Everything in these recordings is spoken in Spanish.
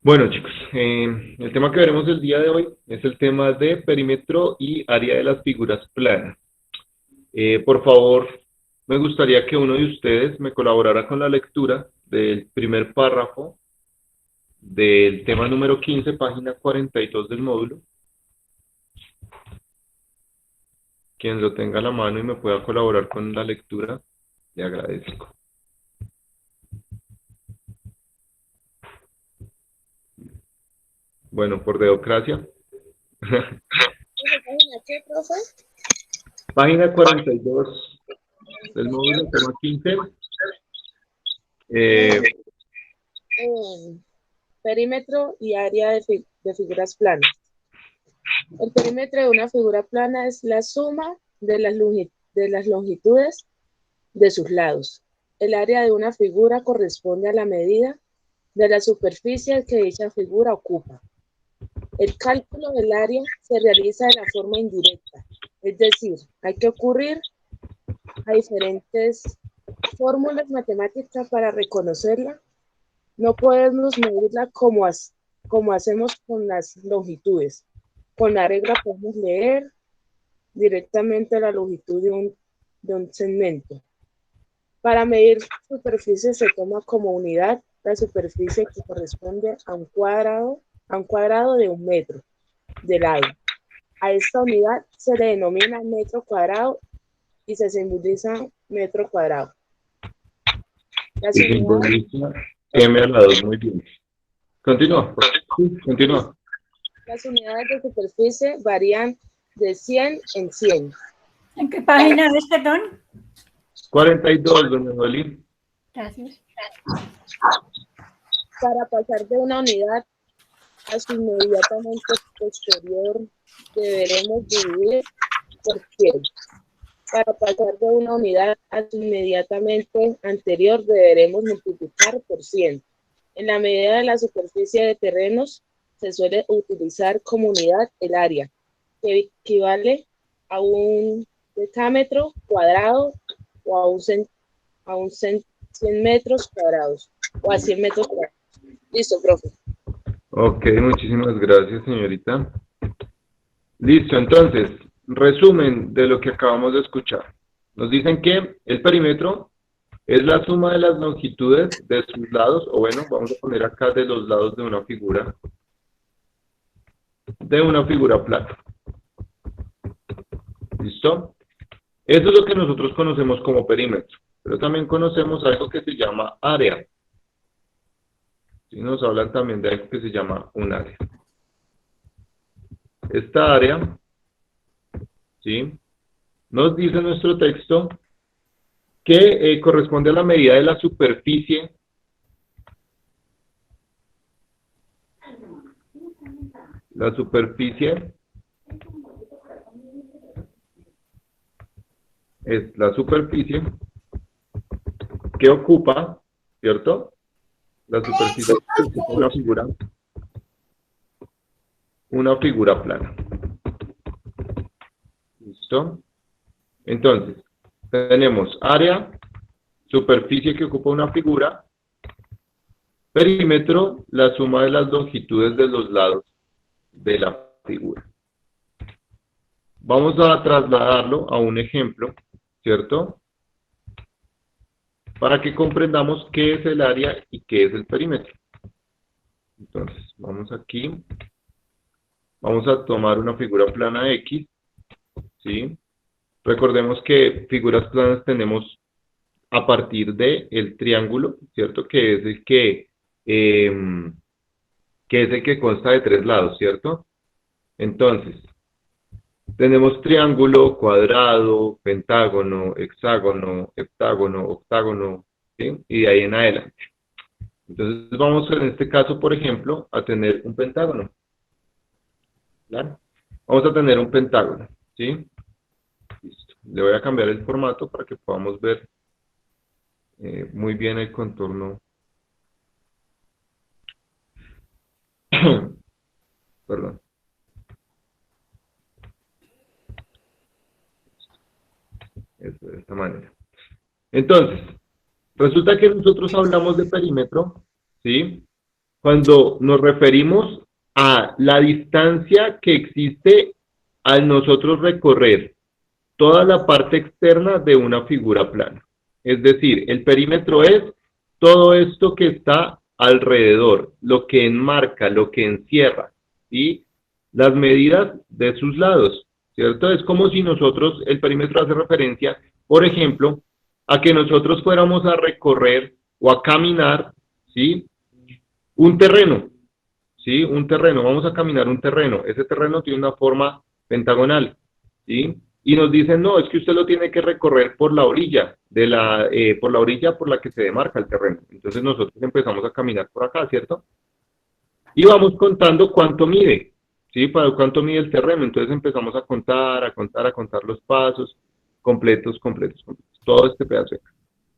Bueno, chicos, el tema que veremos el día de hoy es el tema de perímetro y área de las figuras planas. Por favor, me gustaría que uno de ustedes me colaborara con la lectura del primer párrafo del tema número 15, página 42 del módulo. Quien lo tenga a la mano y me pueda colaborar con la lectura, le agradezco. Bueno, por democracia. ¿Página qué, profe? Página 42 del módulo, tema 15. Eh, Eh, Perímetro y área de figuras planas. El perímetro de una figura plana es la suma de las longitudes de sus lados. El área de una figura corresponde a la medida de la superficie que dicha figura ocupa. El cálculo del área se realiza de la forma indirecta, es decir, hay que ocurrir a diferentes fórmulas matemáticas para reconocerla. No podemos medirla como hacemos con las longitudes. Con la regla podemos leer directamente la longitud de un segmento. Para medir superficie se toma como unidad la superficie que corresponde a un cuadrado de 1 metro de lado. A esta unidad se le denomina metro cuadrado y se simboliza metro cuadrado. Las y unidades, simboliza M a la 2, muy bien. Continúa, sí, continúa. las unidades de superficie varían de 100 en 100. ¿En qué página es, perdón? 42, doña Noelí. Gracias. Para pasar de una unidad a su inmediatamente posterior, deberemos dividir por 100. Para pasar de una unidad a su inmediatamente anterior, deberemos multiplicar por 100. En la medida de la superficie de terrenos, se suele utilizar como unidad el área, que equivale a un decámetro cuadrado o a un 100 metros cuadrados o a 100 metros cuadrados. Listo, profe. Ok, muchísimas gracias, señorita. Listo, entonces, resumen de lo que acabamos de escuchar. Nos dicen que el perímetro es la suma de las longitudes de sus lados, o bueno, vamos a poner acá de los lados de una figura plana. ¿Listo? Eso es lo que nosotros conocemos como perímetro, pero también conocemos algo que se llama área. ¿Sí? Nos hablan también de algo que se llama un área. Esta área, ¿sí? Nos dice nuestro texto que corresponde a la medida de la superficie es la superficie que ocupa, ¿cierto? La superficie que ocupa una figura plana. ¿Listo? Entonces, tenemos área, superficie que ocupa una figura, perímetro, la suma de las longitudes de los lados de la figura. Vamos a trasladarlo a un ejemplo, ¿cierto? Para que comprendamos qué es el área y qué es el perímetro. Entonces, vamos aquí. Vamos a tomar una figura plana X, ¿sí? Recordemos que figuras planas tenemos a partir del triángulo, ¿cierto? Que es el que consta de 3 lados, ¿cierto? Entonces, tenemos triángulo, cuadrado, pentágono, hexágono, heptágono, octágono, ¿sí? Y de ahí en adelante. Entonces vamos en este caso, por ejemplo, a tener un pentágono. ¿Claro? Vamos a tener un pentágono, ¿sí? Listo. Le voy a cambiar el formato para que podamos ver muy bien el contorno. Perdón. De esta manera. Entonces, resulta que nosotros hablamos de perímetro, ¿sí? cuando nos referimos a la distancia que existe al nosotros recorrer toda la parte externa de una figura plana. Es decir, el perímetro es todo esto que está alrededor, lo que enmarca, lo que encierra, ¿sí? Las medidas de sus lados, ¿cierto? Es como si nosotros, el perímetro hace referencia, por ejemplo, a que nosotros fuéramos a recorrer o a caminar, ¿sí? Un terreno, ¿sí? Un terreno, vamos a caminar un terreno. Ese terreno tiene una forma pentagonal, ¿sí? Y nos dicen, no, es que usted lo tiene que recorrer por la orilla, por la orilla por la que se demarca el terreno. Entonces nosotros empezamos a caminar por acá, ¿cierto? Y vamos contando cuánto mide, ¿sí? Para cuánto mide el terreno. Entonces empezamos a contar, a contar, a contar los pasos completos, completos, completos. Todo este pedazo,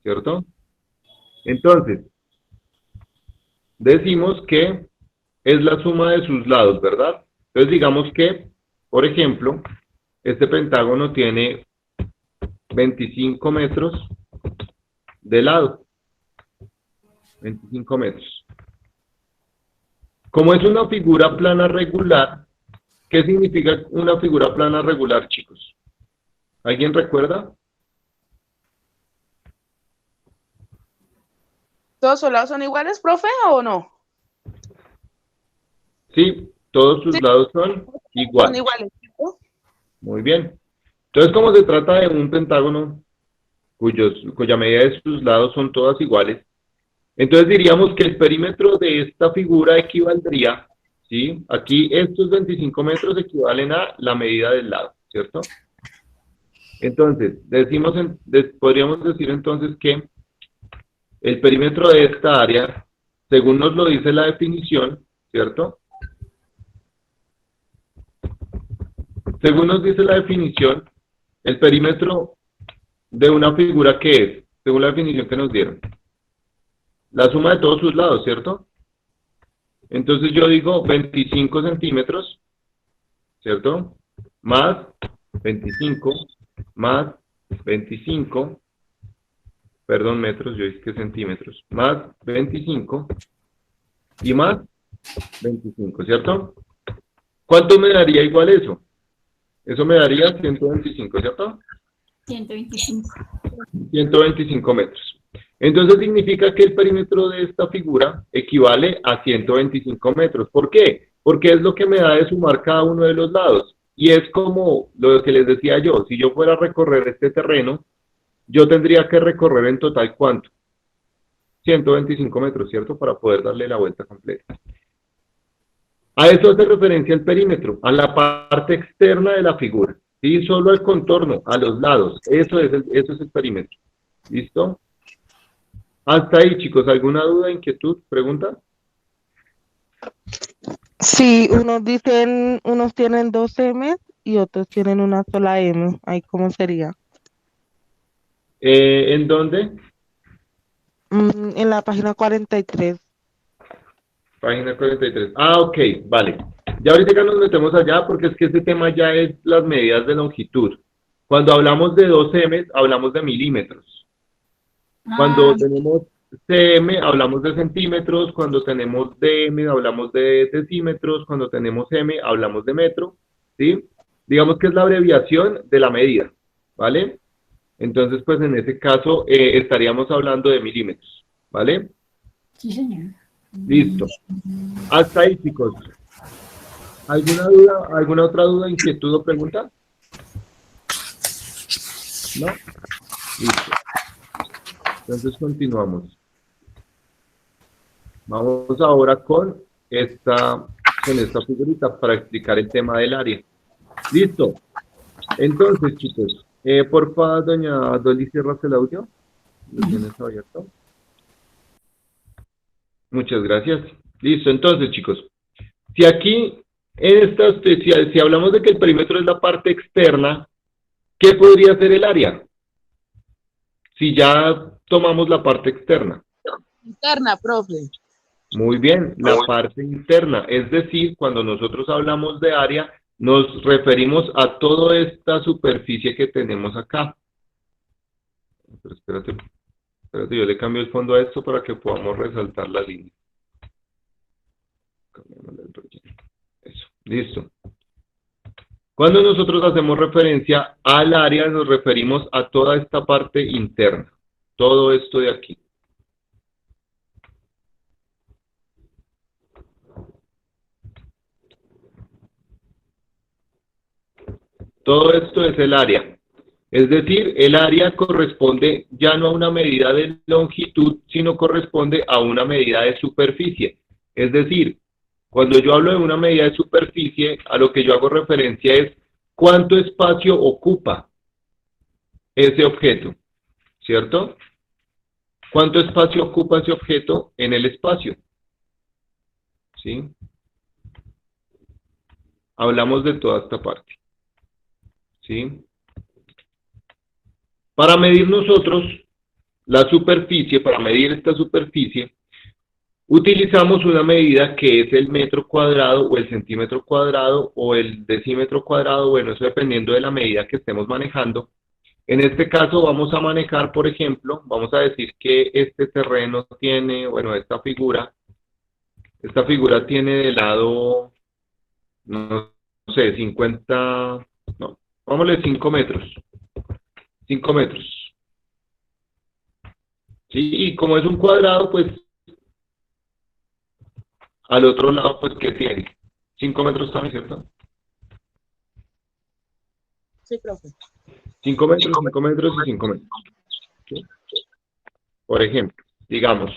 ¿cierto? Entonces, decimos que es la suma de sus lados, ¿verdad? Entonces digamos que, por ejemplo, este pentágono tiene 25 metros de lado. 25 metros. Como es una figura plana regular, ¿qué significa una figura plana regular, chicos? ¿Alguien recuerda? ¿Todos los lados son iguales, profe, o no? Sí, todos sus Sí, lados son son iguales. iguales, ¿cierto? Muy bien. Entonces, como se trata de un pentágono cuya medida de sus lados son todas iguales, entonces diríamos que el perímetro de esta figura equivaldría, ¿sí? Aquí estos 25 metros equivalen a la medida del lado, ¿cierto? Entonces, podríamos decir entonces que el perímetro de esta área, según nos lo dice la definición, ¿cierto? Según nos dice la definición, el perímetro de una figura, ¿qué es? Según la definición que nos dieron. La suma de todos sus lados, ¿cierto? Entonces yo digo 25 centímetros, ¿cierto? Más 25, más 25, perdón, metros, yo dije que centímetros, más 25 y más 25, ¿cierto? ¿Cuánto me daría igual eso? Eso me daría 125, ¿cierto? 125. 125 metros. Entonces significa que el perímetro de esta figura equivale a 125 metros. ¿Por qué? Porque es lo que me da de sumar cada uno de los lados. Y es como lo que les decía yo, si yo fuera a recorrer este terreno, yo tendría que recorrer en total ¿cuánto? 125 metros, ¿cierto? Para poder darle la vuelta completa. A eso hace referencia el perímetro, a la parte externa de la figura. ¿Sí? Solo al contorno, a los lados. Eso es el perímetro. ¿Listo? Hasta ahí, chicos. ¿Alguna duda, inquietud, pregunta? Sí, unos tienen 2 M y otros tienen una sola M. Ahí, ¿cómo sería? ¿En dónde? En la página 43. Página 43. Ah, ok, vale. Ya ahorita nos metemos allá porque es que este tema ya es las medidas de longitud. Cuando hablamos de 2M, hablamos de milímetros. Cuando tenemos cm, hablamos de centímetros. Cuando tenemos dm, hablamos de decímetros. Cuando tenemos m, hablamos de metro. ¿Sí? Digamos que es la abreviación de la medida. ¿Vale? Entonces, pues en ese caso estaríamos hablando de milímetros. ¿Vale? Sí, señor. Listo. Hasta ahí, chicos. ¿Alguna duda, alguna otra duda, inquietud o pregunta? ¿No? Listo. Entonces continuamos. Vamos ahora con esta figurita para explicar el tema del área. Listo. Entonces, chicos, porfa, doña Dolly, cierras el audio. ¿Lo tienes abierto? Muchas gracias. Listo, entonces, chicos, si aquí, en esta especial, si hablamos de que el perímetro es la parte externa, ¿qué podría ser el área? Si ya tomamos la parte externa. Interna, profe. Muy bien, la parte interna, es decir, cuando nosotros hablamos de área, nos referimos a toda esta superficie que tenemos acá. Pero espérate, yo le cambio el fondo a esto para que podamos resaltar la línea. Listo. Cuando nosotros hacemos referencia al área, nos referimos a toda esta parte interna. Todo esto de aquí. Todo esto es el área. Es decir, el área corresponde ya no a una medida de longitud, sino corresponde a una medida de superficie. Es decir, cuando yo hablo de una medida de superficie, a lo que yo hago referencia es cuánto espacio ocupa ese objeto, ¿cierto? ¿Cuánto espacio ocupa ese objeto en el espacio? ¿Sí? Hablamos de toda esta parte. ¿Sí? Para medir nosotros la superficie, para medir esta superficie, utilizamos una medida que es el metro cuadrado o el centímetro cuadrado o el decímetro cuadrado, bueno, eso dependiendo de la medida que estemos manejando. En este caso vamos a manejar, por ejemplo, vamos a decir que este terreno tiene, bueno, esta figura tiene de lado, no sé, 50, no, vámonos 5 metros. 5 metros. ¿Sí? Y como es un cuadrado, pues al otro lado, pues, ¿qué tiene? 5 metros también, ¿cierto? Sí, profe. 5 metros, 5 metros y 5 metros. ¿Sí? Por ejemplo, digamos.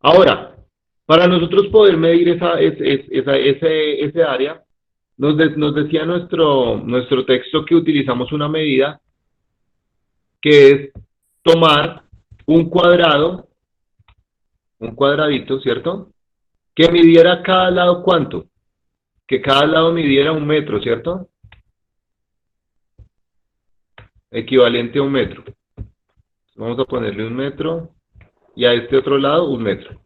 Ahora, para nosotros poder medir ese área, nos decía nuestro texto que utilizamos una medida que es tomar un cuadrado, un cuadradito, ¿cierto? Que midiera cada lado, ¿cuánto? Que cada lado midiera 1 metro, ¿cierto? Equivalente a 1 metro. Vamos a ponerle 1 metro y a este otro lado 1 metro.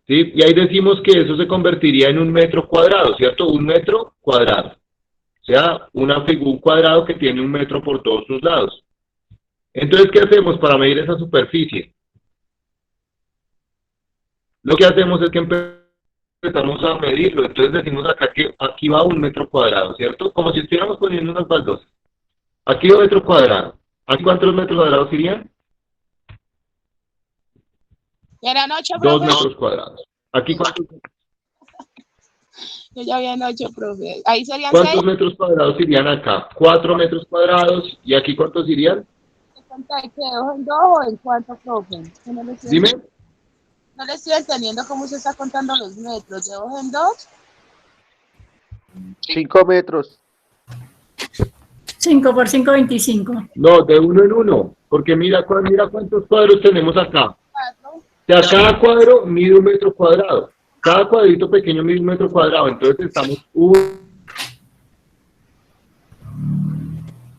¿Sí? Y ahí decimos que eso se convertiría en 1 metro cuadrado, ¿cierto? 1 metro cuadrado. O sea, un cuadrado que tiene 1 metro por todos sus lados. Entonces, ¿qué hacemos para medir esa superficie? Lo que hacemos es que empezamos a medirlo. Entonces decimos acá que aquí va 1 metro cuadrado, ¿cierto? Como si estuviéramos poniendo unas baldosas. Aquí va 1 metro cuadrado. ¿Aquí cuántos metros cuadrados irían? Eran 8, 2 profe. metros cuadrados. ¿Aquí cuántos? Yo ya habían 8, profe. Ahí serían ¿Cuántos 6. metros cuadrados irían acá? 4 metros cuadrados. ¿Y aquí cuántos irían? ¿Qué? ¿2 en 2 o en cuánto, profe? Que Dime. No le estoy entendiendo cómo se está contando los metros. ¿De 2 en 2? 5 metros. 5 por 5, 25. No, de 1 en 1. Porque mira cuántos cuadros tenemos acá. 4. O sea, cada cuadro mide 1 metro cuadrado. Cada cuadrito pequeño mide 1 metro cuadrado. Entonces estamos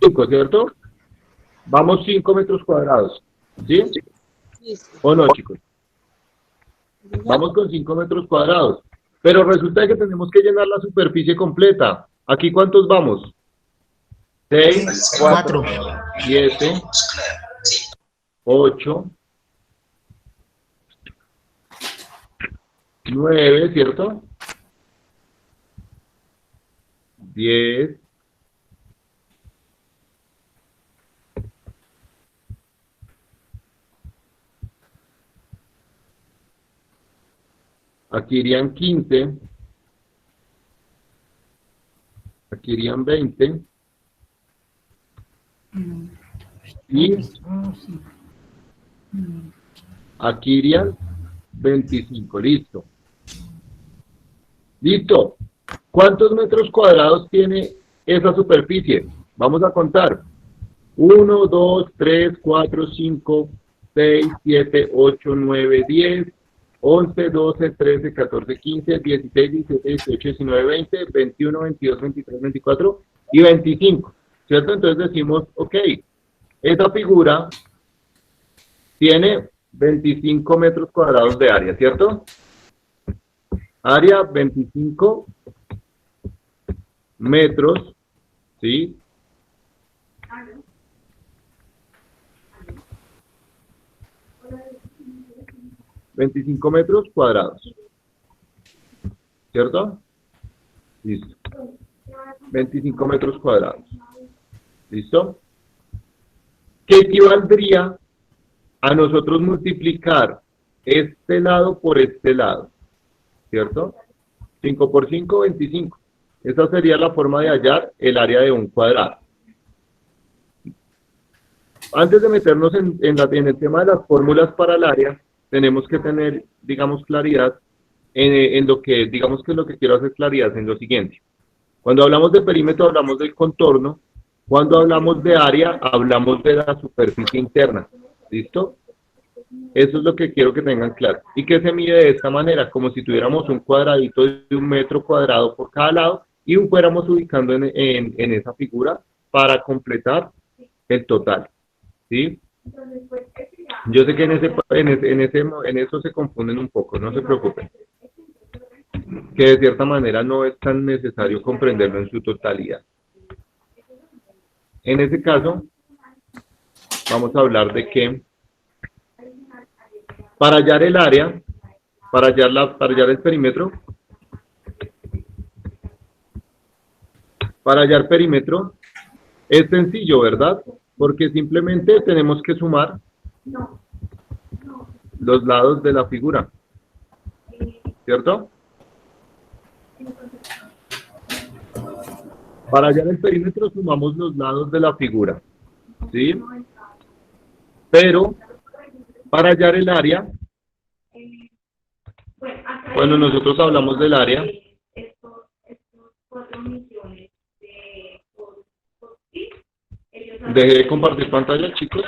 5, ¿cierto? Vamos 5 metros cuadrados. ¿Sí? Listo. ¿O no, chicos? Vamos con 5 metros cuadrados. Pero resulta que tenemos que llenar la superficie completa. ¿Aquí cuántos vamos? 6, 4. 7, 8, 9, ¿cierto? 10. Aquí irían 15. Aquí irían 20. Y aquí irían 25. Listo. Listo. ¿Cuántos metros cuadrados tiene esa superficie? Vamos a contar. 1, 2, 3, 4, 5, 6, 7, 8, 9, 10, 11, 12, 13, 14, 15, 16, 17, 18, 19, 20, 21, 22, 23, 24 y 25. ¿Cierto? Entonces decimos, ok, esa figura tiene 25 metros cuadrados de área, ¿cierto? Área 25 metros, ¿sí? ¿25 metros cuadrados? ¿Cierto? Listo. 25 metros cuadrados. ¿Listo? ¿Qué equivaldría a nosotros multiplicar este lado por este lado? ¿Cierto? 5 por 5, 25. Esa sería la forma de hallar el área de un cuadrado. Antes de meternos en el tema de las fórmulas para el área, tenemos que tener, digamos, claridad en lo que, digamos que lo que quiero hacer claridad es en lo siguiente. Cuando hablamos de perímetro, hablamos del contorno. Cuando hablamos de área, hablamos de la superficie interna. ¿Listo? Eso es lo que quiero que tengan claro. ¿Y que se mide de esta manera? Como si tuviéramos un cuadradito de 1 metro cuadrado por cada lado y fuéramos ubicando en esa figura para completar el total. ¿Sí? Yo sé que en eso se confunden un poco, no se preocupen. Que de cierta manera no es tan necesario comprenderlo en su totalidad. En ese caso, vamos a hablar de que para hallar el área, para hallar el perímetro, para hallar perímetro, es sencillo, ¿verdad? Porque simplemente tenemos que sumar los lados de la figura, ¿cierto? Para hallar el perímetro sumamos los lados de la figura, ¿sí? Pero para hallar el área, cuando nosotros hablamos del área, dejé de compartir pantalla, chicos.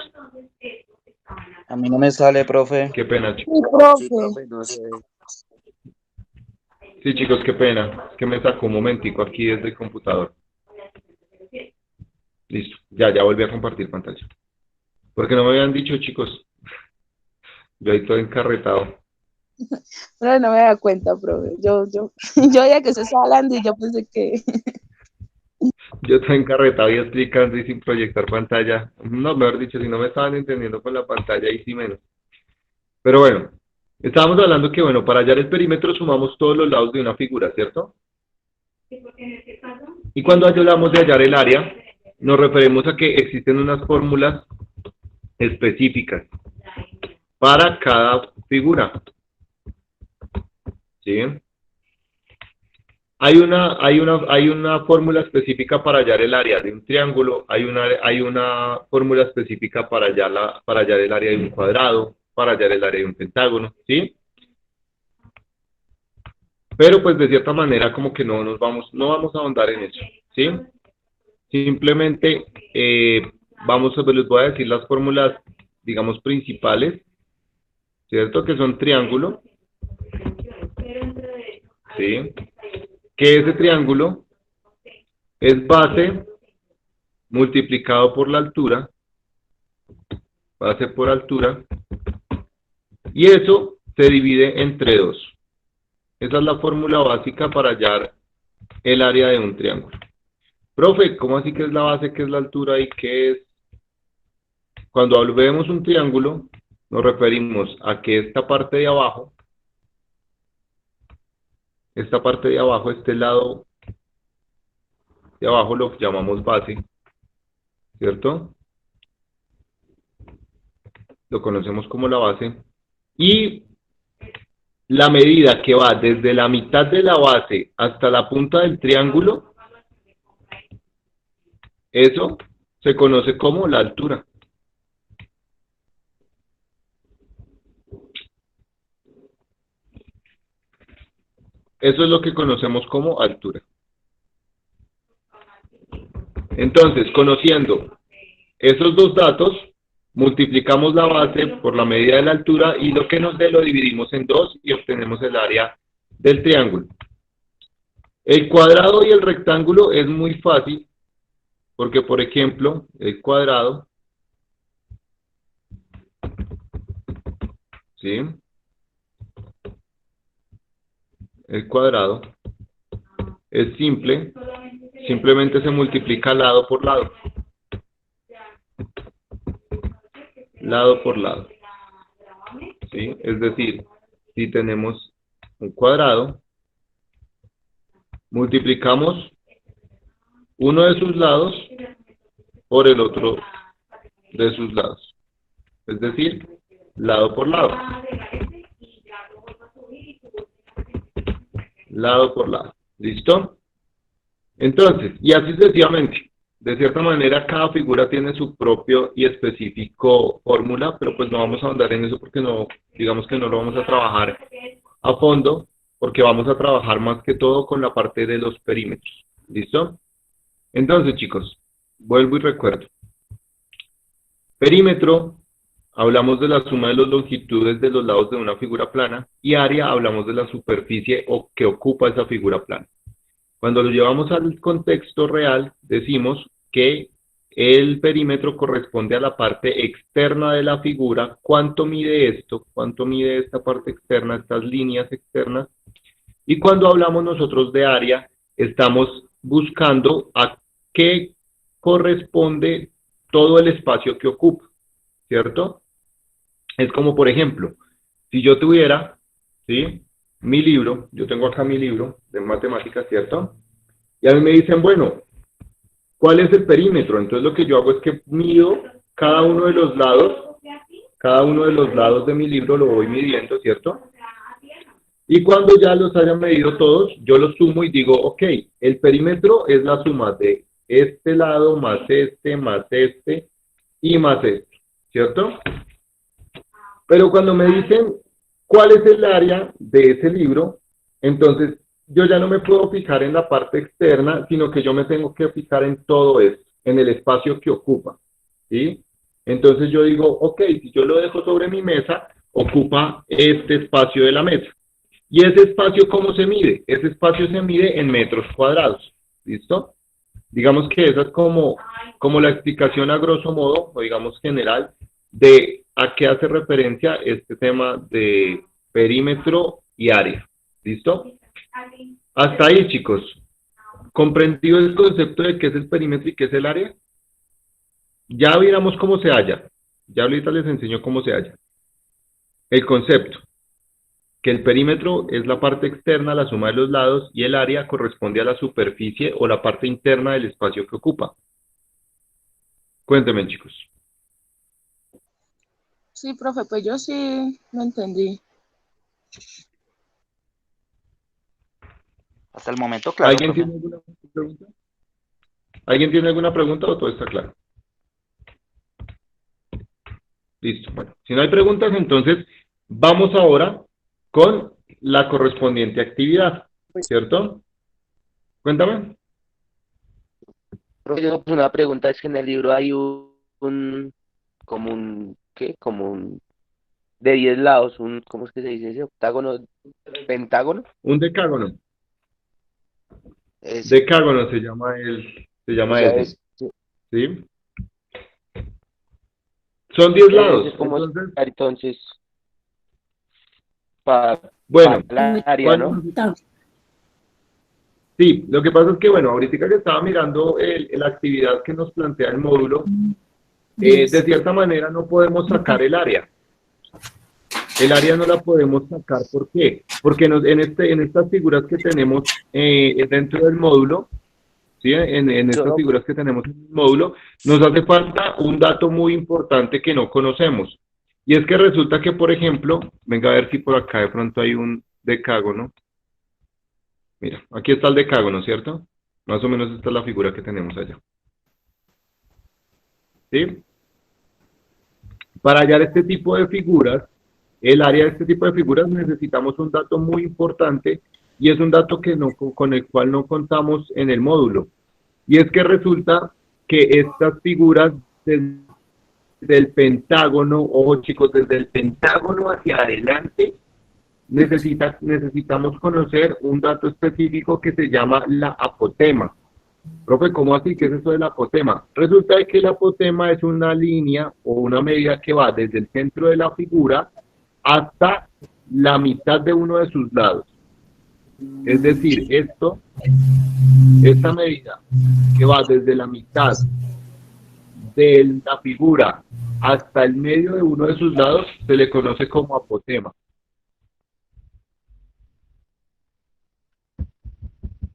A mí no me sale, profe. Qué pena, chicos. Sí, profe. Sí, profe, no sé. Sí, chicos, qué pena. Es que me sacó un momentico aquí desde el computador. Listo, ya volví a compartir pantalla. Porque no me habían dicho, chicos. Yo ahí todo encarretado. Pero no me da cuenta, profe. Yo ya que se está hablando y yo pensé que... Yo todo encarretado y explicando y sin proyectar pantalla. No, mejor dicho, si no me estaban entendiendo con la pantalla, ahí sí menos. Pero bueno, estábamos hablando que, bueno, para hallar el perímetro sumamos todos los lados de una figura, ¿cierto? Y cuando hablamos de hallar el área, nos referimos a que existen unas fórmulas específicas para cada figura. ¿Sí? Hay una fórmula específica para hallar el área de un triángulo, hay una fórmula específica para hallar el área de un cuadrado, para hallar el área de un pentágono, ¿sí? Pero pues de cierta manera como que no vamos a ahondar en eso, ¿sí? Simplemente les voy a decir las fórmulas, digamos, principales, ¿cierto? Que son triángulo, ¿sí? Que ese triángulo es base multiplicado por la altura, base por altura, y eso se divide entre 2. Esa es la fórmula básica para hallar el área de un triángulo. Profe, ¿cómo así que es la base, qué es la altura y qué es? Cuando vemos un triángulo, nos referimos a que esta parte de abajo, este lado de abajo lo llamamos base, ¿cierto? Lo conocemos como la base. Y la medida que va desde la mitad de la base hasta la punta del triángulo, eso se conoce como la altura. Eso es lo que conocemos como altura. Entonces, conociendo esos dos datos, multiplicamos la base por la medida de la altura y lo que nos dé lo dividimos en 2 y obtenemos el área del triángulo. El cuadrado y el rectángulo es muy fácil porque, por ejemplo, el cuadrado, ¿sí? El cuadrado es simple, simplemente se multiplica lado por lado. Lado por lado. ¿Sí? Es decir, si tenemos un cuadrado, multiplicamos uno de sus lados por el otro de sus lados. Es decir, lado por lado. Lado por lado. ¿Listo? Entonces, y así sucesivamente. De cierta manera, cada figura tiene su propio y específico fórmula, pero pues no vamos a ahondar en eso porque no, digamos que no lo vamos a trabajar a fondo, porque vamos a trabajar más que todo con la parte de los perímetros. ¿Listo? Entonces, chicos, vuelvo y recuerdo. Perímetro, hablamos de la suma de las longitudes de los lados de una figura plana, y área, hablamos de la superficie o que ocupa esa figura plana. Cuando lo llevamos al contexto real, decimos que el perímetro corresponde a la parte externa de la figura. ¿Cuánto mide esto? ¿Cuánto mide esta parte externa, estas líneas externas? Y cuando hablamos nosotros de área, estamos buscando a qué corresponde todo el espacio que ocupa, ¿cierto? Es como, por ejemplo, si yo tuviera, ¿sí?, mi libro, yo tengo acá mi libro de matemáticas, ¿cierto? Y a mí me dicen, bueno, ¿cuál es el perímetro? Entonces lo que yo hago es que mido cada uno de los lados de mi libro lo voy midiendo, ¿cierto? Y cuando ya los haya medido todos, yo los sumo y digo, ok, el perímetro es la suma de este lado más este y más este, ¿cierto? Pero cuando me dicen cuál es el área de ese libro, entonces yo ya no me puedo fijar en la parte externa, sino que yo me tengo que fijar en todo esto, en el espacio que ocupa, ¿sí? Entonces yo digo, ok, si yo lo dejo sobre mi mesa, ocupa este espacio de la mesa. ¿Y ese espacio cómo se mide? Ese espacio se mide en metros cuadrados, ¿listo? Digamos que esa es como la explicación a grosso modo, o digamos general, de a qué hace referencia este tema de perímetro y área. ¿Listo? Hasta ahí, chicos. ¿Comprendido el concepto de qué es el perímetro y qué es el área? Ya miramos cómo se halla. Ya ahorita les enseño cómo se halla. El concepto. Que el perímetro es la parte externa, la suma de los lados, y el área corresponde a la superficie o la parte interna del espacio que ocupa. Cuéntenme, chicos. Sí, profe, pues yo sí lo entendí. Hasta el momento, claro, ¿Alguien profe. tiene alguna pregunta? ¿Alguien tiene alguna pregunta o todo está claro? Listo. Bueno, si no hay preguntas, entonces vamos ahora con la correspondiente actividad, ¿cierto? Cuéntame. Profe, yo, pues, una pregunta es que en el libro hay ¿qué? Como un, de 10 lados, ¿cómo es que se dice ese? Octágono, pentágono. Un decágono. Es, Decágono se o llama sea, ese, ¿sí? Son 10 lados. es como Entonces, entonces, para bueno, la área, cuando- ¿no? sí, lo que pasa es que, bueno, ahorita que estaba mirando la actividad que nos plantea el módulo, de cierta manera no podemos sacar el área. El área no la podemos sacar, ¿por qué? Porque en estas figuras que tenemos dentro del módulo, ¿sí? En estas figuras que tenemos en el módulo, nos hace falta un dato muy importante que no conocemos. Y es que resulta que, por ejemplo, venga a ver si por acá de pronto hay un decágono. Mira, aquí está el decágono, ¿cierto? Más o menos esta es la figura que tenemos allá. ¿Sí? Para hallar este tipo de figuras, el área de este tipo de figuras, necesitamos un dato muy importante y es un dato que con el cual no contamos en el módulo. Y es que resulta que estas figuras desde el pentágono, ojo chicos, desde el pentágono hacia adelante, necesitamos conocer un dato específico que se llama la apotema. Profe, ¿cómo así? ¿Qué es eso de la apotema? Resulta que la apotema es una línea o una medida que va desde el centro de la figura hasta la mitad de uno de sus lados. Es decir, esta medida que va desde la mitad de la figura hasta el medio de uno de sus lados se le conoce como apotema.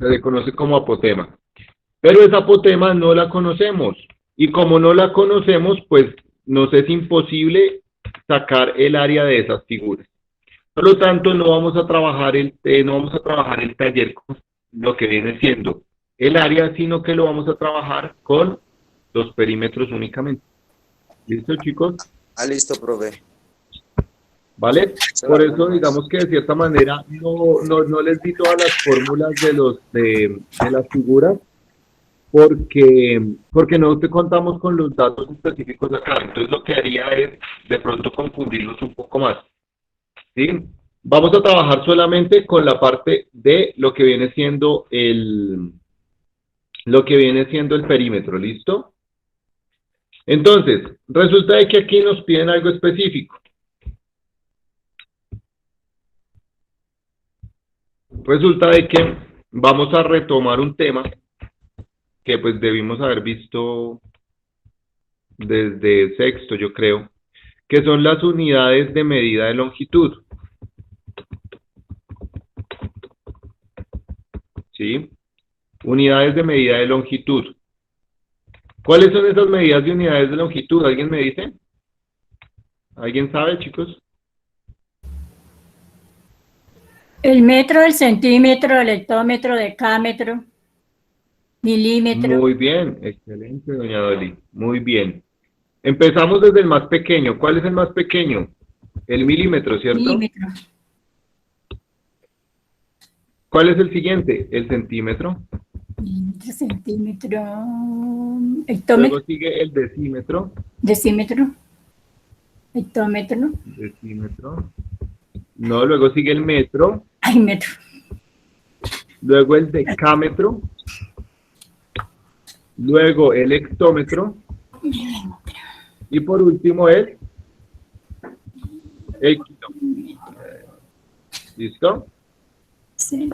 Se le conoce como apotema. Pero esa apotema no la conocemos. Y como no la conocemos, pues nos es imposible sacar el área de esas figuras. Por lo tanto, no vamos a trabajar el taller con lo que viene siendo el área, sino que lo vamos a trabajar con los perímetros únicamente. ¿Listo, chicos? Ah, listo, profe. ¿Vale? Por eso, digamos que de cierta manera no les di todas las fórmulas de las figuras, porque no te contamos con los datos específicos acá. Entonces, lo que haría es de pronto confundirlos un poco más. ¿Sí? Vamos a trabajar solamente con la parte de lo que viene siendo el perímetro, ¿listo? Entonces, resulta de que aquí nos piden algo específico. Resulta de que vamos a retomar un tema que pues debimos haber visto desde sexto, yo creo, que son las unidades de medida de longitud. ¿Sí? Unidades de medida de longitud. ¿Cuáles son esas medidas de unidades de longitud? ¿Alguien me dice? ¿Alguien sabe, chicos? El metro, el centímetro, el hectómetro, decámetro, milímetro. Muy bien, excelente, doña Dolly. Muy bien. Empezamos desde el más pequeño. ¿Cuál es el más pequeño? El milímetro, ¿cierto? Milímetro. ¿Cuál es el siguiente? El centímetro. Milímetro, centímetro, Luego hectómetro, sigue el decímetro. decímetro, hectómetro. Decímetro. No, luego sigue el metro. Ay, metro. Luego el decámetro. Luego el hectómetro. Y por último el kilómetro. ¿Listo? Sí.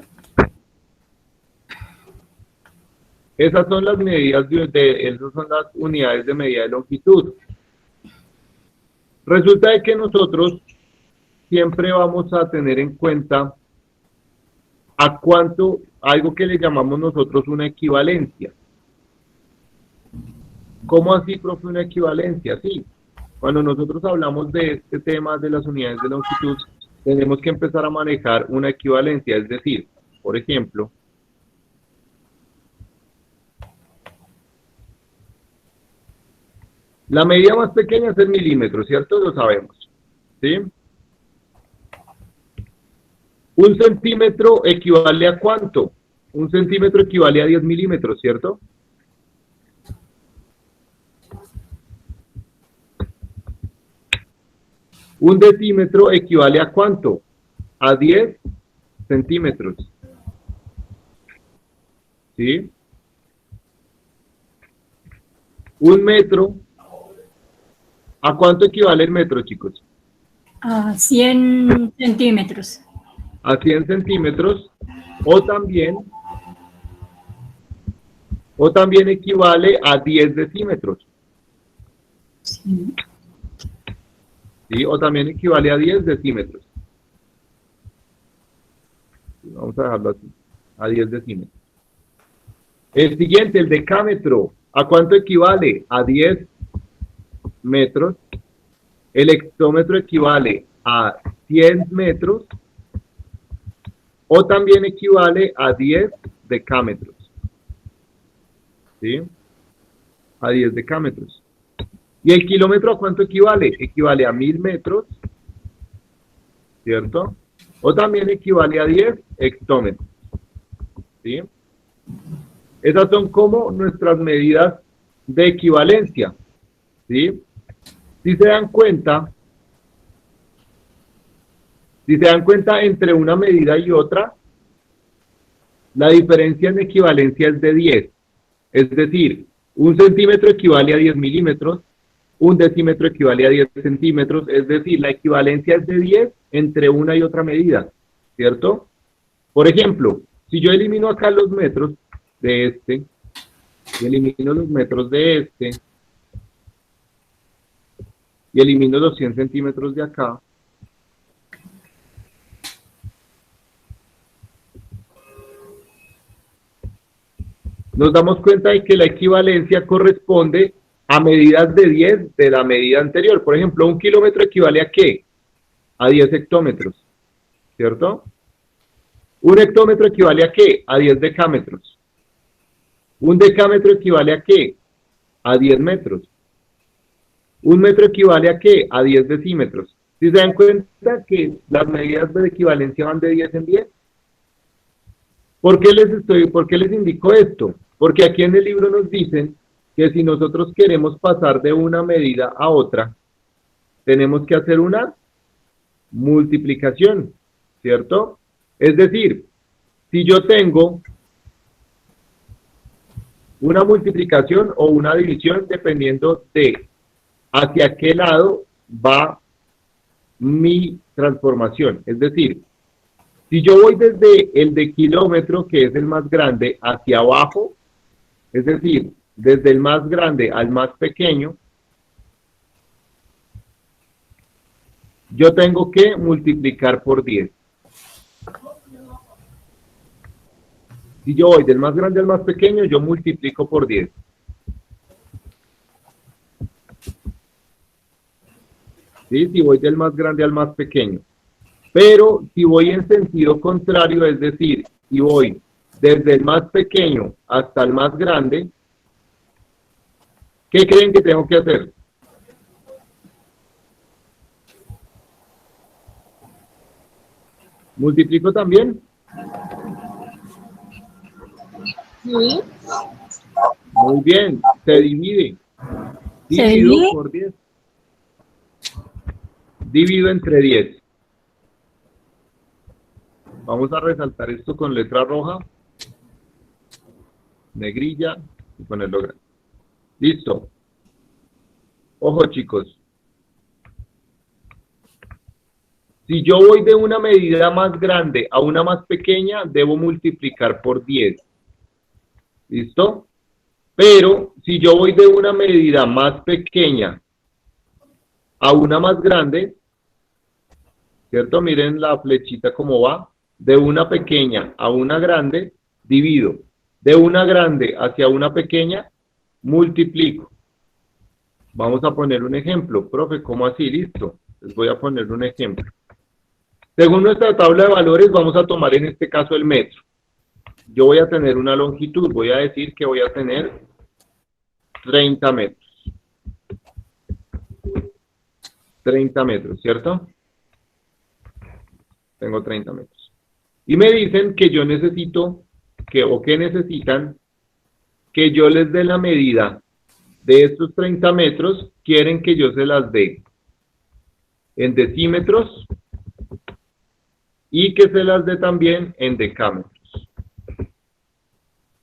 Esas son las medidas esas son las unidades de medida de longitud. Resulta de que nosotros siempre vamos a tener en cuenta a cuánto, algo que le llamamos nosotros una equivalencia. ¿Cómo así, profe, una equivalencia? Sí, cuando nosotros hablamos de este tema de las unidades de longitud, tenemos que empezar a manejar una equivalencia, es decir, por ejemplo, la medida más pequeña es el milímetro, ¿cierto? Lo sabemos, ¿sí? ¿Un centímetro equivale a cuánto? Un centímetro equivale a 10 milímetros, ¿cierto? Un decímetro equivale a cuánto? A 10 centímetros. ¿Sí? Un metro. ¿A cuánto equivale el metro, chicos? A 100 centímetros. A 100 centímetros. O también equivale a 10 decímetros. Sí. ¿Sí? O también equivale a 10 decímetros. Vamos a dejarlo así, a 10 decímetros. El siguiente, el decámetro. ¿A cuánto equivale? A 10 metros. El hectómetro equivale a 100 metros. O también equivale a 10 decámetros. ¿Sí? A 10 decámetros. ¿Y el kilómetro a cuánto equivale? Equivale a 1000 metros, ¿cierto? O también equivale a 10 hectómetros, ¿sí? Esas son como nuestras medidas de equivalencia, ¿sí? Si se dan cuenta entre una medida y otra, la diferencia en equivalencia es de 10. Es decir, un centímetro equivale a 10 milímetros, un decímetro equivale a 10 centímetros, es decir, la equivalencia es de 10 entre una y otra medida, ¿cierto? Por ejemplo, si yo elimino acá los metros de este, y elimino los metros de este, y elimino los 100 centímetros de acá, nos damos cuenta de que la equivalencia corresponde a medidas de 10 de la medida anterior. Por ejemplo, 1 kilómetro equivale ¿a qué? A 10 hectómetros, ¿cierto? 1 hectómetro equivale ¿a qué? A 10 decámetros. 1 decámetro equivale ¿a qué? A 10 metros. 1 metro equivale ¿a qué? A 10 decímetros. ¿Sí se dan cuenta que las medidas de equivalencia van de 10 en 10? ¿Por qué les indico esto? Porque aquí en el libro nos dicen que si nosotros queremos pasar de una medida a otra, tenemos que hacer una multiplicación, ¿cierto? Es decir, si yo tengo una multiplicación o una división dependiendo de hacia qué lado va mi transformación. Es decir, si yo voy desde el de kilómetro, que es el más grande, hacia abajo, es decir, desde el más grande al más pequeño, yo tengo que multiplicar por 10. Si yo voy del más grande al más pequeño, yo multiplico por 10. ¿Sí? Si voy del más grande al más pequeño. Pero si voy en sentido contrario, es decir, si voy desde el más pequeño hasta el más grande, ¿qué creen que tengo que hacer? ¿Multiplico también? Sí. Muy bien, se divide. ¿Se Divido divide? por 10. Divido entre 10. Vamos a resaltar esto con letra roja, negrilla y ponerlo grande. Listo. Ojo, chicos. Si yo voy de una medida más grande a una más pequeña, debo multiplicar por 10. ¿Listo? Pero si yo voy de una medida más pequeña a una más grande, ¿cierto? Miren la flechita cómo va. De una pequeña a una grande, divido. De una grande hacia una pequeña, multiplico. Vamos a poner un ejemplo. Profe, ¿cómo así? Listo. Les voy a poner un ejemplo. Según nuestra tabla de valores, vamos a tomar en este caso el metro. Yo voy a tener una longitud. Voy a decir que voy a tener 30 metros. 30 metros, ¿cierto? Tengo 30 metros. Y me dicen que yo necesito, que necesitan, que yo les dé la medida de estos 30 metros, quieren que yo se las dé en decímetros y que se las dé también en decámetros.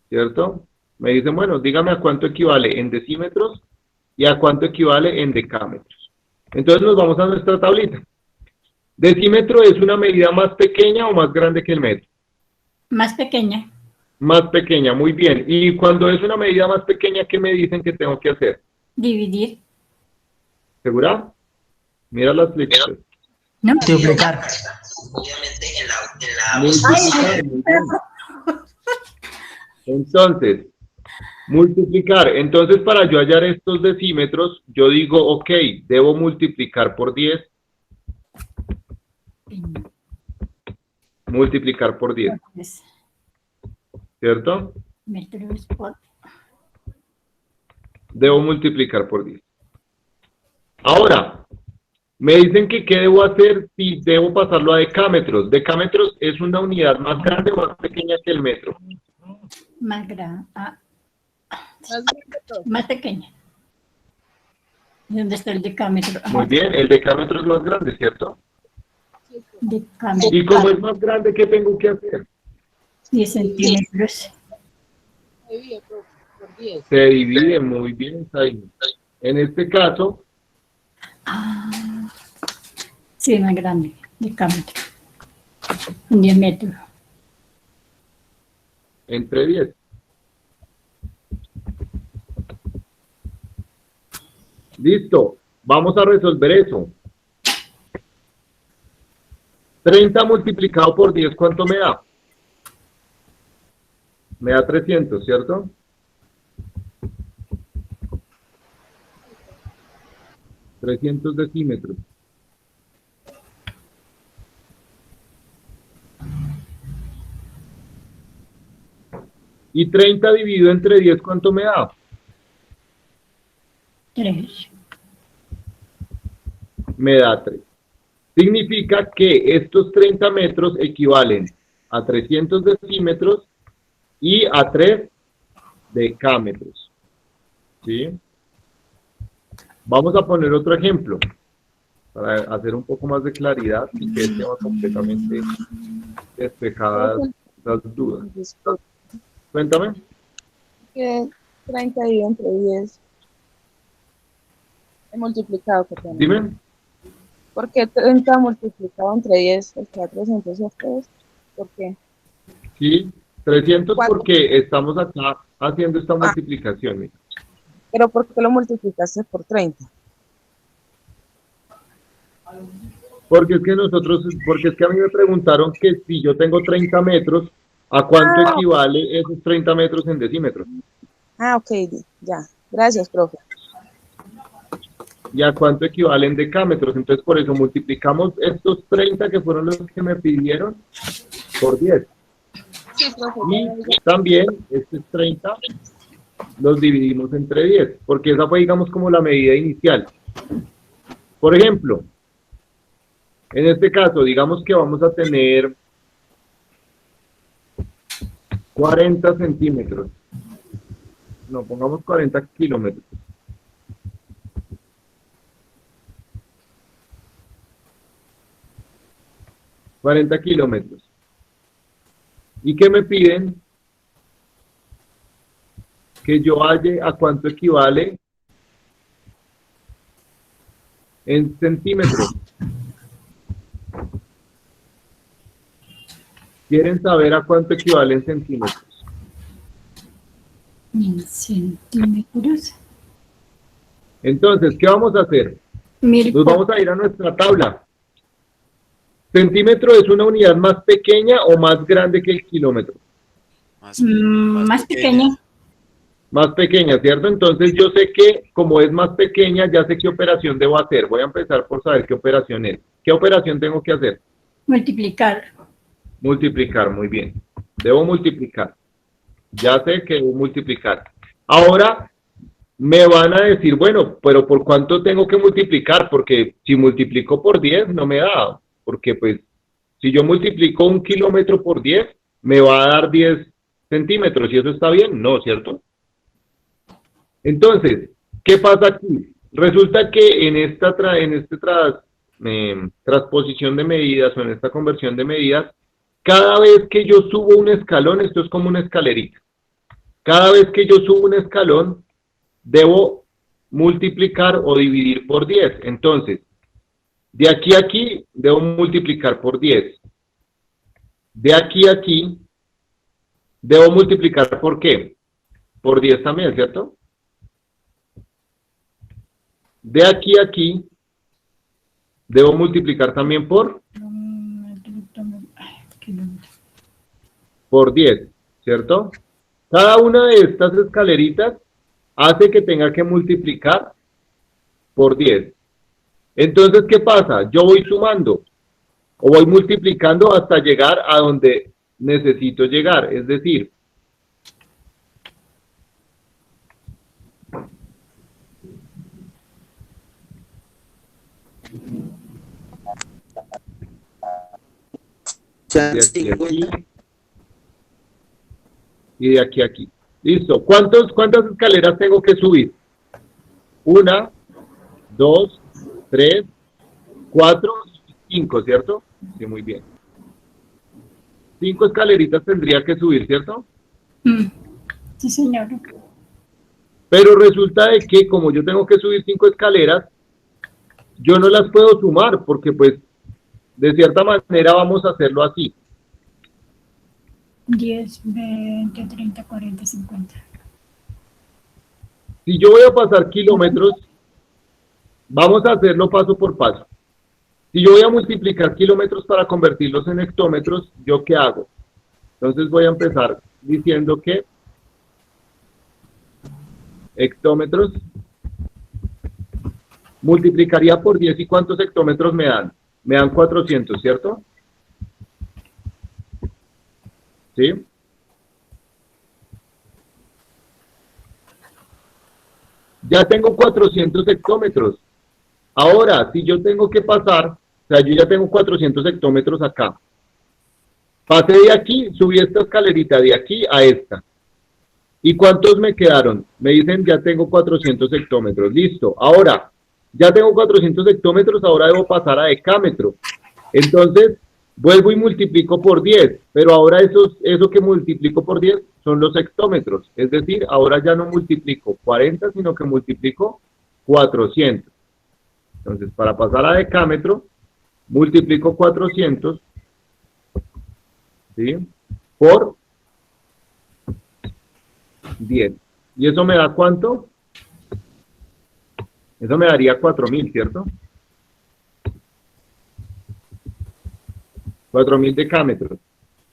¿Cierto? Me dicen, bueno, dígame a cuánto equivale en decímetros y a cuánto equivale en decámetros. Entonces nos vamos a nuestra tablita. ¿Decímetro es una medida más pequeña o más grande que el metro? Más pequeña. Más pequeña, muy bien. Y cuando es una medida más pequeña, ¿qué me dicen que tengo que hacer? Dividir. ¿Segura? Mira las flechitas. ¿No? Duplicar. Multiplicar, muy bien. Entonces, multiplicar. Entonces, para yo hallar estos decímetros, yo digo, ok, debo multiplicar por 10. Multiplicar por 10, ¿cierto? Metros por... Debo multiplicar por 10. Ahora, me dicen que qué debo hacer si debo pasarlo a decámetros. Decámetros es una unidad más grande o más pequeña que el metro. Más grande. Más grande todo. Más pequeña. ¿Dónde está el decámetro? Muy bien, el decámetro es más grande, ¿cierto? Decámetro. Y como es más grande, ¿qué tengo que hacer? 10 centímetros. Se divide por 10. Se divide, muy bien, Saime. En este caso, Sí, más grande. Decámetro. 10 metros. entre 10. Listo, vamos a resolver eso. 30 multiplicado por 10, ¿cuánto me da? Me da 300, ¿cierto? 300 decímetros. Y 30 dividido entre 10, ¿cuánto me da? 3. Me da 3. Significa que estos 30 metros equivalen a 300 decímetros y a 3 decámetros. ¿Sí? Vamos a poner otro ejemplo para hacer un poco más de claridad y que esté completamente despejadas las dudas. Cuéntame. Que 30 dividido entre 10. He multiplicado, que tengo. Dime. ¿Por qué 30 multiplicado entre 10? El 400 ustedes. ¿Por qué? Sí, 300 ¿Cuánto? porque estamos acá haciendo esta multiplicación. Mira. Pero ¿por qué lo multiplicaste por 30? Porque es que a mí me preguntaron que si yo tengo 30 metros, ¿a cuánto equivale esos 30 metros en decímetros? Ah, ok, ya. Gracias, profe. ¿Y a cuánto equivalen decámetros? Entonces, por eso multiplicamos estos 30 que fueron los que me pidieron por 10. Sí, profe. Y también estos 30 los dividimos entre 10, porque esa fue, digamos, como la medida inicial. Por ejemplo, en este caso, digamos que vamos a tener 40 centímetros. No, pongamos 40 kilómetros. $40 kilómetros. ¿Y qué me piden? Que yo halle a cuánto equivale en centímetros. ¿Quieren saber a cuánto equivale en centímetros? En centímetros. Entonces, ¿qué vamos a hacer? Mil Nos vamos a ir a nuestra tabla. ¿Centímetro es una unidad más pequeña o más grande que el kilómetro? más pequeña. Más pequeña, ¿cierto? Entonces yo sé que como es más pequeña, ya sé qué operación debo hacer. Voy a empezar por saber qué operación es. ¿Qué operación tengo que hacer? Multiplicar. Multiplicar, muy bien. Debo multiplicar. Ya sé que debo multiplicar. Ahora me van a decir, bueno, pero ¿por cuánto tengo que multiplicar? Porque si multiplico por 10 no me da. Porque pues, si yo multiplico 1 kilómetro por 10, me va a dar 10 centímetros. ¿Y eso está bien? No, ¿cierto? Entonces, ¿qué pasa aquí? Resulta que en esta transposición de medidas o en esta conversión de medidas, cada vez que yo subo un escalón, esto es como una escalerita. Cada vez que yo subo un escalón, debo multiplicar o dividir por 10. Entonces, de aquí a aquí, debo multiplicar por 10. De aquí a aquí, debo multiplicar ¿por qué? Por 10 también, ¿cierto? De aquí a aquí, debo multiplicar también por 10, ¿cierto? Cada una de estas escaleritas hace que tenga que multiplicar por 10. Entonces, ¿qué pasa? Yo voy sumando o voy multiplicando hasta llegar a donde necesito llegar. Es decir, de aquí a aquí y de aquí a aquí. Listo. ¿Cuántas escaleras tengo que subir? 1, 2, 3, 4, 5, ¿cierto? Sí, muy bien. 5 escaleritas tendría que subir, ¿cierto? Sí, señor. Pero resulta de que como yo tengo que subir 5 escaleras, yo no las puedo sumar porque pues de cierta manera vamos a hacerlo así. 10, 20, 30, 40, 50. Si yo voy a pasar kilómetros, vamos a hacerlo paso por paso. Si yo voy a multiplicar kilómetros para convertirlos en hectómetros, ¿yo qué hago? Entonces voy a empezar diciendo que hectómetros multiplicaría por 10 y ¿cuántos hectómetros me dan? Me dan 400, ¿cierto? ¿Sí? Ya tengo 400 hectómetros. Ahora, si yo tengo que pasar, o sea, yo ya tengo 400 hectómetros acá. Pasé de aquí, subí esta escalerita de aquí a esta. ¿Y cuántos me quedaron? Me dicen, ya tengo 400 hectómetros. Listo. Ahora, ya tengo 400 hectómetros, ahora debo pasar a decámetro. Entonces, vuelvo y multiplico por 10, pero ahora eso que multiplico por 10 son los hectómetros. Es decir, ahora ya no multiplico 40, sino que multiplico 400. Entonces, para pasar a decámetro, multiplico 400, ¿sí?, por 10. ¿Y eso me da cuánto? Eso me daría 4.000, ¿cierto? 4.000 decámetros.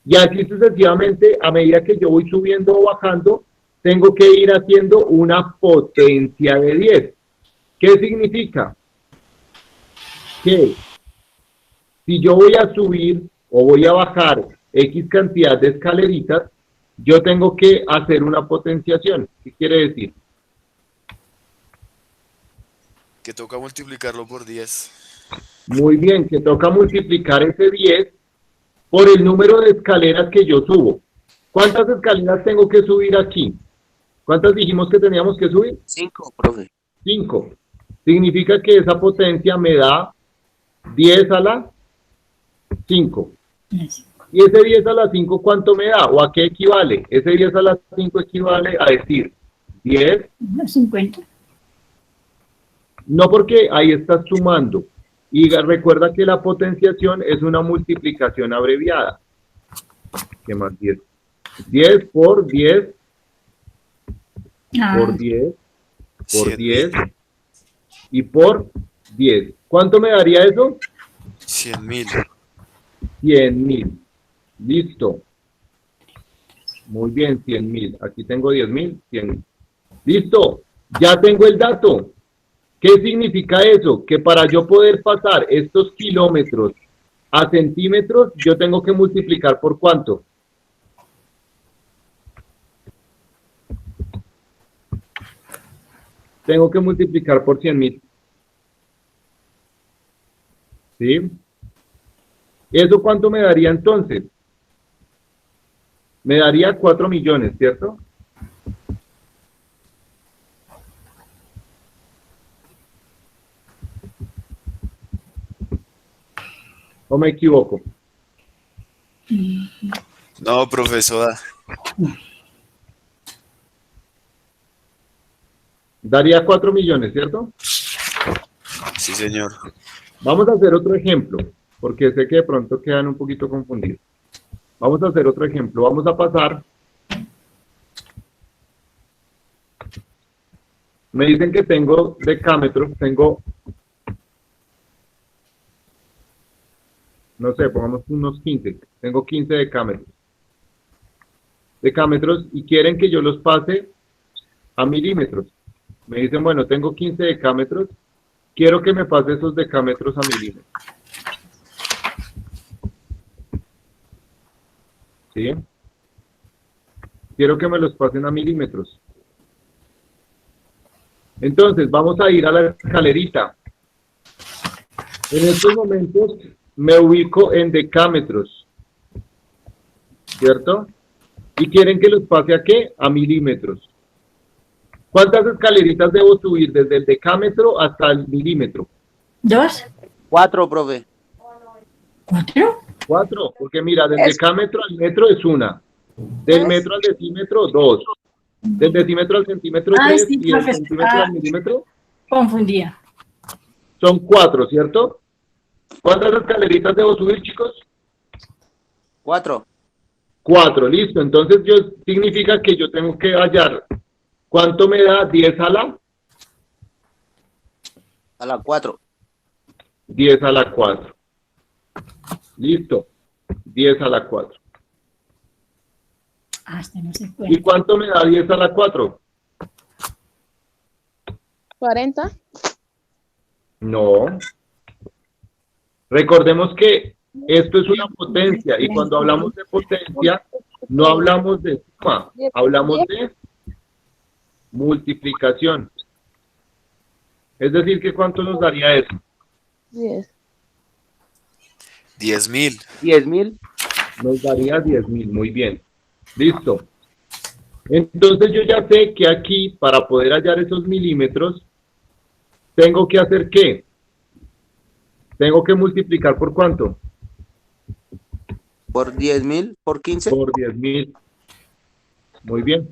Y así sucesivamente, a medida que yo voy subiendo o bajando, tengo que ir haciendo una potencia de 10. ¿Qué significa? Que si yo voy a subir o voy a bajar X cantidad de escaleritas, yo tengo que hacer una potenciación. ¿Qué quiere decir? Que toca multiplicarlo por 10. Muy bien, que toca multiplicar ese 10 por el número de escaleras que yo subo. ¿Cuántas escaleras tengo que subir aquí? ¿Cuántas dijimos que teníamos que subir? 5, profe. 5. Significa que esa potencia me da 10 a la 5. ¿Y ese 10 a la 5 cuánto me da? ¿O a qué equivale? Ese 10 a la 5 equivale a decir 10. 50. No, porque ahí estás sumando. Y recuerda que la potenciación es una multiplicación abreviada. ¿Qué más? 10. 10 por 10 por 10 por 10 y por 10. ¿Cuánto me daría eso? 100.000. 100.000. Listo. Muy bien, 100.000. Aquí tengo 10.000, 100.000. Listo. Ya tengo el dato. ¿Qué significa eso? Que para yo poder pasar estos kilómetros a centímetros, yo tengo que multiplicar por ¿cuánto? Tengo que multiplicar por 100.000. ¿Sí? ¿Eso cuánto me daría entonces? Me daría 4 millones, ¿cierto? ¿O me equivoco? No, profesora. Daría 4 millones, ¿cierto? Sí, señor. Vamos a hacer otro ejemplo, porque sé que de pronto quedan un poquito confundidos. Vamos a hacer otro ejemplo. Vamos a pasar. Me dicen que tengo decámetros, no sé, pongamos unos 15. Tengo 15 decámetros. Decámetros y quieren que yo los pase a milímetros. Me dicen, bueno, tengo 15 decámetros, quiero que me pase esos decámetros a milímetros. ¿Sí? Quiero que me los pasen a milímetros. Entonces, vamos a ir a la escalerita. En estos momentos me ubico en decámetros, ¿cierto? Y quieren que los pase ¿a qué? A milímetros. ¿Cuántas escaleritas debo subir desde el decámetro hasta el milímetro? 2. 4, profe. 4. 4, porque mira, del decámetro al metro es 1. Del metro al decímetro, 2. Del decímetro al centímetro, 3. Sí, Y del centímetro al milímetro confundía. son 4, ¿cierto? ¿Cuántas escaleritas debo subir, chicos? 4. 4, listo. Entonces, significa que yo tengo que hallar. ¿Cuánto me da 10 a la? A la 4. 10 a la 4. Listo. 10 a la 4. Hasta no se ¿Y puede. cuánto me da 10 a la 4? 40. No. Recordemos que esto es una potencia y cuando hablamos de potencia no hablamos de suma, hablamos de multiplicación. Es decir, que ¿cuánto nos daría eso? 10. 10.000. 10.000. Nos daría 10.000, muy bien. Listo. Entonces yo ya sé que aquí, para poder hallar esos milímetros, tengo que hacer ¿qué? Tengo que multiplicar ¿por cuánto? Por 10.000, por 15. Por 10.000. Muy bien.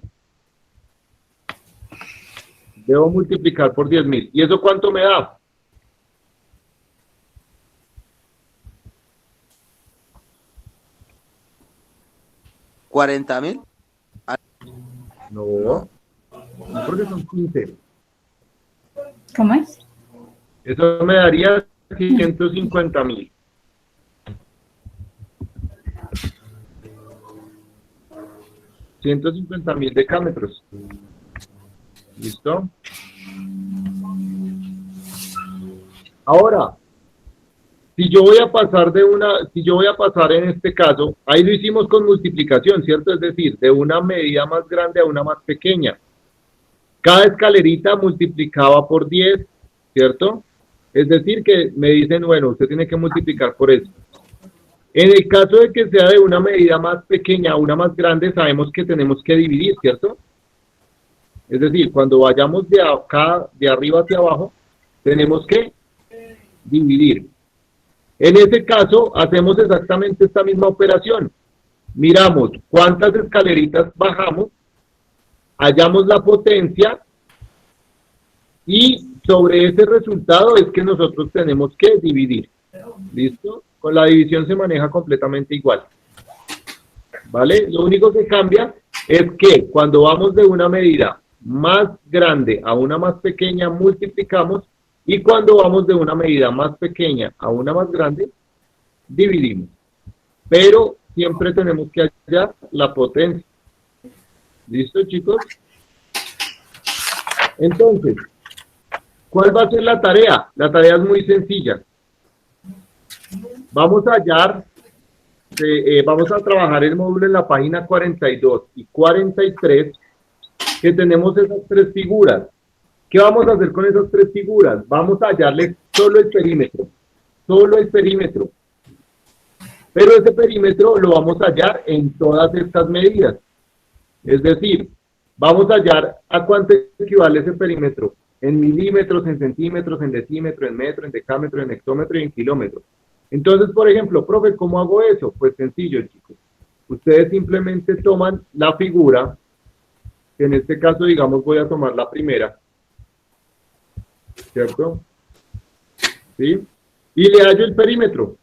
Debo multiplicar por 10.000. ¿Y eso cuánto me da? ¿40.000? No, porque son 15. ¿Cómo es? Eso me daría 150.000. $150.000 decámetros. ¿Listo? Ahora, si yo voy a pasar en este caso, ahí lo hicimos con multiplicación, ¿cierto? Es decir, de una medida más grande a una más pequeña. Cada escalerita multiplicaba por 10, ¿cierto? Es decir, que me dicen, bueno, usted tiene que multiplicar por eso. En el caso de que sea de una medida más pequeña a una más grande, sabemos que tenemos que dividir, ¿cierto? Es decir, cuando vayamos de acá, de arriba hacia abajo, tenemos que dividir. En ese caso, hacemos exactamente esta misma operación. Miramos cuántas escaleritas bajamos, hallamos la potencia y sobre ese resultado es que nosotros tenemos que dividir. ¿Listo? Con la división se maneja completamente igual. ¿Vale? Lo único que cambia es que cuando vamos de una medida más grande a una más pequeña, multiplicamos, y cuando vamos de una medida más pequeña a una más grande, dividimos. Pero siempre tenemos que hallar la potencia. ¿Listo, chicos? Entonces, ¿cuál va a ser la tarea? La tarea es muy sencilla. Vamos a hallar, vamos a trabajar el módulo en la página 42 y 43, que tenemos esas tres figuras. ¿Qué vamos a hacer con esas tres figuras? Vamos a hallarle solo el perímetro. Solo el perímetro. Pero ese perímetro lo vamos a hallar en todas estas medidas. Es decir, vamos a hallar a cuánto equivale ese perímetro. En milímetros, en centímetros, en decímetro, en metro, en decámetro, en hectómetro y en kilómetro. Entonces, por ejemplo, profe, ¿cómo hago eso? Pues sencillo, chicos. Ustedes simplemente toman la figura, que en este caso, digamos, voy a tomar la primera, ¿cierto? ¿Sí? Y le hallo el perímetro.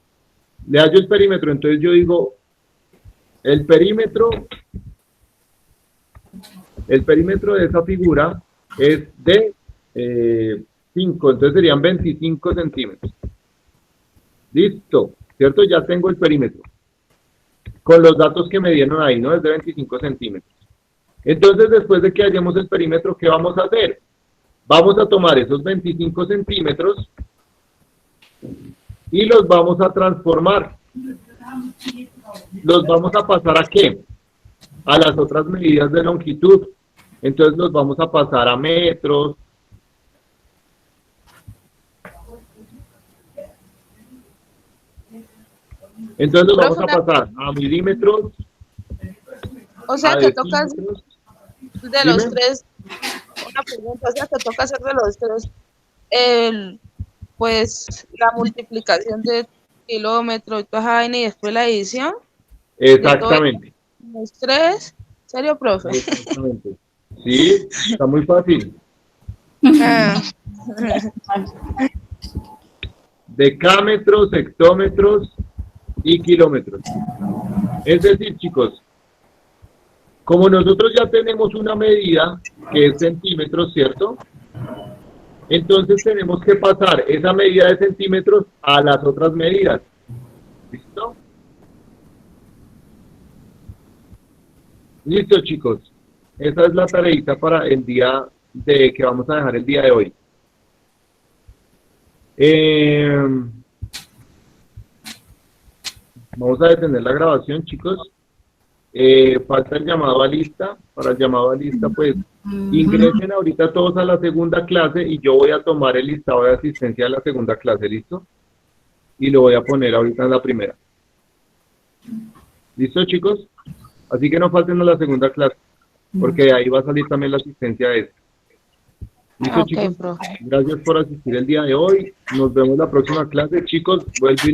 Le hallo el perímetro. Entonces yo digo, el perímetro de esa figura es de 5, entonces serían 25 centímetros. Listo, ¿cierto? Ya tengo el perímetro. Con los datos que me dieron ahí, ¿no? Es de 25 centímetros. Entonces, después de que hallemos el perímetro, ¿qué vamos a hacer? Vamos a tomar esos 25 centímetros y los vamos a transformar. ¿Los vamos a pasar a qué? A las otras medidas de longitud. Entonces los vamos a pasar a metros. Entonces los vamos a pasar a milímetros. O sea, a te toca decímetros. de los Dime. tres, una pregunta, o sea, te toca hacer de los tres, pues, la multiplicación de kilómetros y toda esa vaina y después la edición. Exactamente. Los tres, ¿serio, profe? Exactamente. Sí, está muy fácil. Ah, Decámetros, hectómetros y kilómetros. Es decir, chicos, como nosotros ya tenemos una medida que es centímetros, ¿cierto? Entonces tenemos que pasar esa medida de centímetros a las otras medidas. ¿Listo? Listo, chicos. Esa es la tareita para el día que vamos a dejar el día de hoy. Vamos a detener la grabación, chicos. Falta el llamado a lista. Para el llamado a lista, pues, ingresen ahorita todos a la segunda clase y yo voy a tomar el listado de asistencia de la segunda clase, ¿listo? Y lo voy a poner ahorita en la primera. ¿Listo, chicos? Así que no falten a la segunda clase, porque de ahí va a salir también la asistencia de esta. ¿Listo, Ok, chicos? profe. Gracias por asistir el día de hoy. Nos vemos la próxima clase, chicos. Vuelvo y